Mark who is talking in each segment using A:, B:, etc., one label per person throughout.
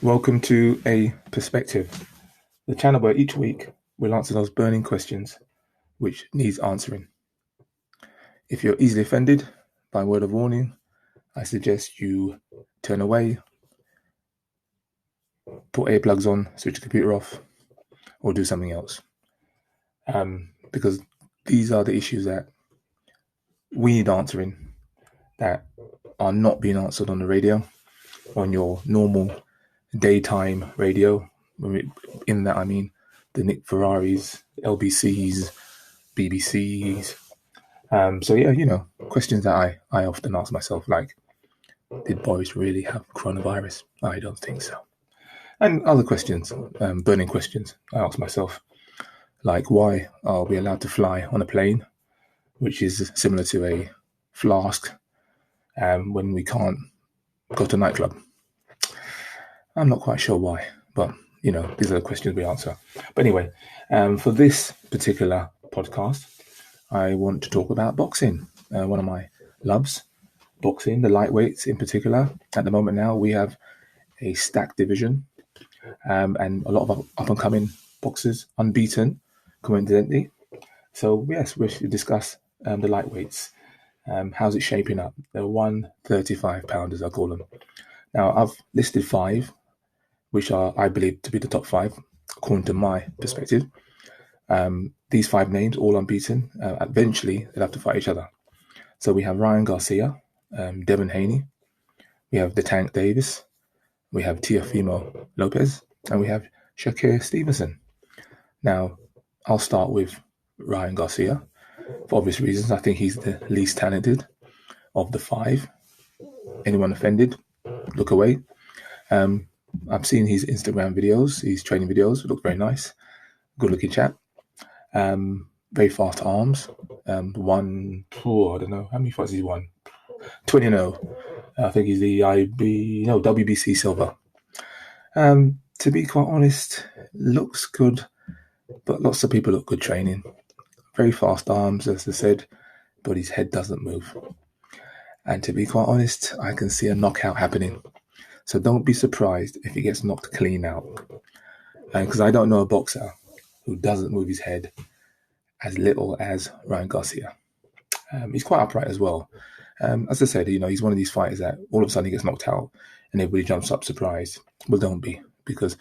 A: Welcome to A Perspective, the channel where each week we'll answer those burning questions which needs answering. If you're easily offended by a word of warning, I suggest you turn away, put earplugs on, switch the computer off, or do something else. Because these are the issues that we need answering that are not being answered on the radio, on your normal daytime radio. In that I mean the Nick Ferraris, LBCs, BBCs. Questions that I often ask myself, like, did Boris really have coronavirus? I don't think so. And other questions, burning questions I ask myself, like, why are we allowed to fly on a plane, which is similar to a flask, when we can't go to a nightclub? I'm not quite sure why, but these are the questions we answer. But anyway, for this particular podcast, I want to talk about boxing, one of my loves, boxing, the lightweights in particular. At the moment now, we have a stacked division, and a lot of up-and-coming boxers, unbeaten, coincidentally. So yes, we should discuss the lightweights. How's it shaping up? The 135 pounders, I call them. Now, I've listed 5, which are, I believe, to be the top 5, according to my perspective. These 5 names, all unbeaten, eventually they'll have to fight each other. So we have Ryan Garcia, Devin Haney, we have the Tank Davis, we have Teofimo Lopez, and we have Shakir Stevenson. Now, I'll start with Ryan Garcia. For obvious reasons, I think he's the least talented of the 5. Anyone offended, look away. I've seen his Instagram videos, his training videos, look very nice. Good looking chap. Very fast arms. I don't know, how many fights he's won? 20-0. I think he's the WBC silver. To be quite honest, looks good, but lots of people look good training. Very fast arms, as I said, but his head doesn't move. And to be quite honest, I can see a knockout happening. So don't be surprised if he gets knocked clean out. Because I don't know a boxer who doesn't move his head as little as Ryan Garcia. He's quite upright as well. As I said, he's one of these fighters that all of a sudden he gets knocked out and everybody jumps up surprised. Well, don't be, because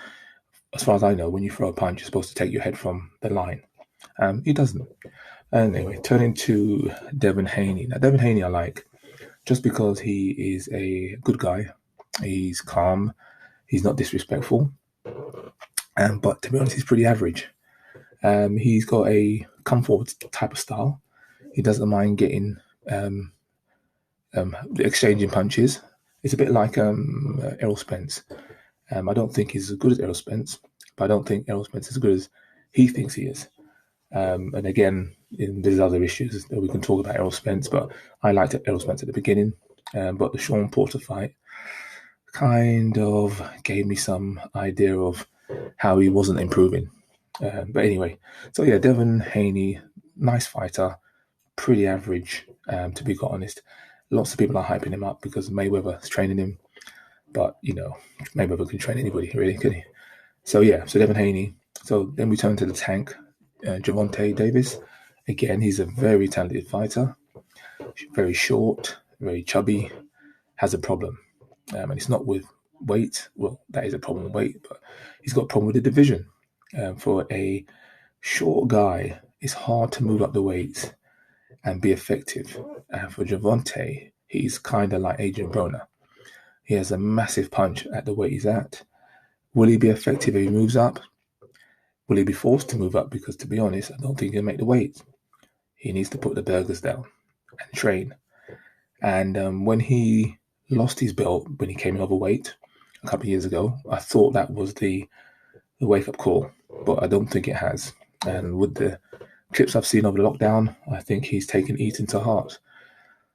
A: as far as I know, when you throw a punch, you're supposed to take your head from the line. He doesn't. Anyway, turning to Devin Haney. Now, Devin Haney I like just because he is a good guy. He's calm. He's not disrespectful. But to be honest, he's pretty average. He's got a come forward type of style. He doesn't mind getting exchanging punches. It's a bit like Errol Spence. I don't think he's as good as Errol Spence, but I don't think Errol Spence is as good as he thinks he is. And again, there's other issues that we can talk about Errol Spence, but I liked Errol Spence at the beginning. But the Sean Porter fight kind of gave me some idea of how he wasn't improving. But anyway, so yeah, Devin Haney, nice fighter, pretty average, to be quite honest. Lots of people are hyping him up because Mayweather's training him, but Mayweather can train anybody, really, can he? So yeah, so Devin Haney. So then we turn to the Tank, Gervonta Davis. Again, he's a very talented fighter, very short, very chubby, has a problem. And it's not with weight. Well, that is a problem with weight, but he's got a problem with the division. For a short guy, it's hard to move up the weights and be effective. And for Gervonta, he's kind of like Adrian Broner. He has a massive punch at the weight he's at. Will he be effective if he moves up? Will he be forced to move up? Because to be honest, I don't think he'll make the weight. He needs to put the burgers down and train. And when he lost his belt, when he came in overweight a couple of years ago, I thought that was the wake-up call, but I don't think it has. And with the clips I've seen over the lockdown, I think he's taken eating to heart.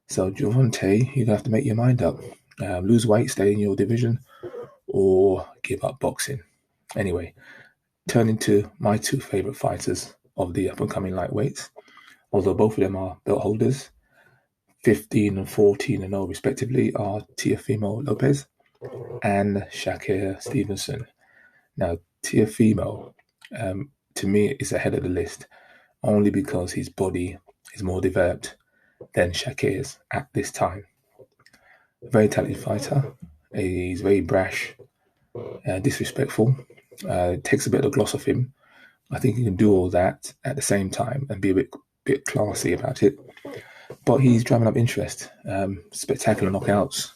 A: So Gervonta, you're going to have to make your mind up. Lose weight, stay in your division, or give up boxing. Anyway, turning to my 2 favourite fighters of the up-and-coming lightweights, although both of them are belt holders, 15 and 14-0 respectively, are Teofimo Lopez and Shakir Stevenson. Now, Tiafimo, to me, is ahead of the list only because his body is more developed than Shakir's at this time. Very talented fighter. He's very brash, disrespectful. Takes a bit of the gloss off him. I think he can do all that at the same time and be a bit classy about it. But he's driving up interest. Spectacular knockouts.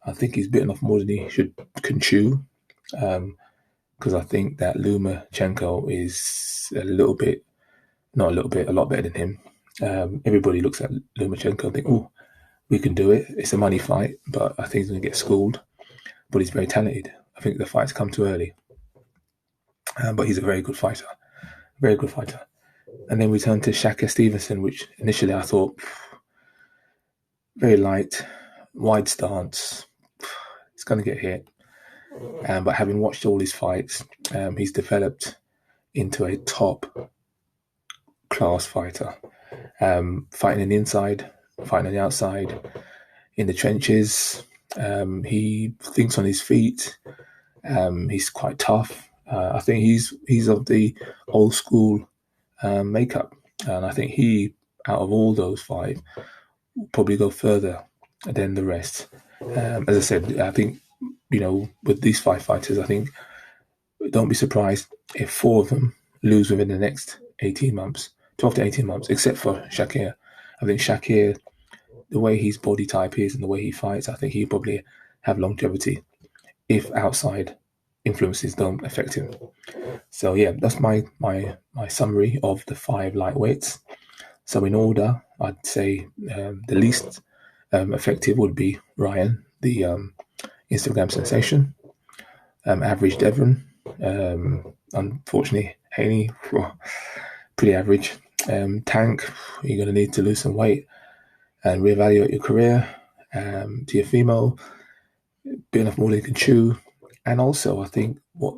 A: I think he's bitten off more than he can chew. Because I think that Lomachenko is a lot better than him. Everybody looks at Lomachenko and think, oh, we can do it. It's a money fight, but I think he's going to get schooled. But he's very talented. I think the fight's come too early. But he's a very good fighter. Very good fighter. And then we turn to Shaka Stevenson, which initially I thought, very light, wide stance. He's going to get hit. But having watched all his fights, he's developed into a top class fighter. Fighting in the inside, fighting on the outside, in the trenches. He thinks on his feet. He's quite tough. I think he's of the old school makeup, and I think he, out of all those five, will probably go further than the rest. As I said, I think, with these five fighters, I think don't be surprised if four of them lose within the next 18 months, 12 to 18 months, except for Shakir. I think Shakir, the way his body type is and the way he fights, I think he'll probably have longevity if outside influences don't affect him. So yeah, that's my summary of the five lightweights. So in order, I'd say the least effective would be Ryan, the Instagram sensation. Average Devon. Unfortunately, Haney, pretty average. Tank, you're going to need to lose some weight and reevaluate your career. Tiafimo, bit enough more than you can chew. And also, I think what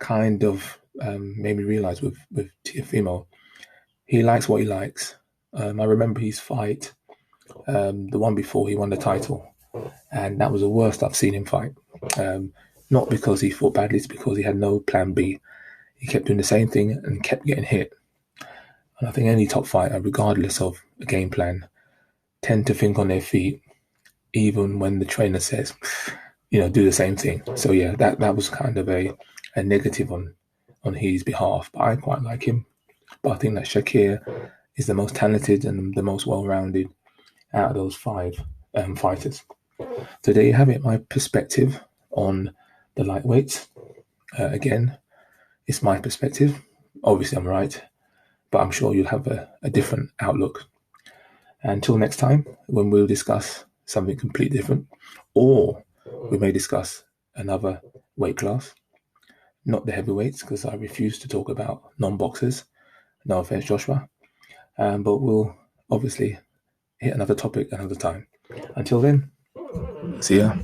A: kind of made me realize with Tiafimo, he likes what he likes. I remember his fight, the one before he won the title, and that was the worst I've seen him fight. Not because he fought badly, it's because he had no plan B. He kept doing the same thing and kept getting hit. And I think any top fighter, regardless of a game plan, tend to think on their feet, even when the trainer says, do the same thing. So yeah, that was kind of a negative on his behalf. But I quite like him. But I think that Shakir is the most talented and the most well-rounded out of those five fighters. So there you have it, my perspective on the lightweights. Again, it's my perspective. Obviously, I'm right, but I'm sure you'll have a different outlook. Until next time, when we'll discuss something completely different, or we may discuss another weight class, not the heavyweights, because I refuse to talk about non-boxers. No offense, Joshua. But we'll obviously hit another topic another time. Until then, see ya.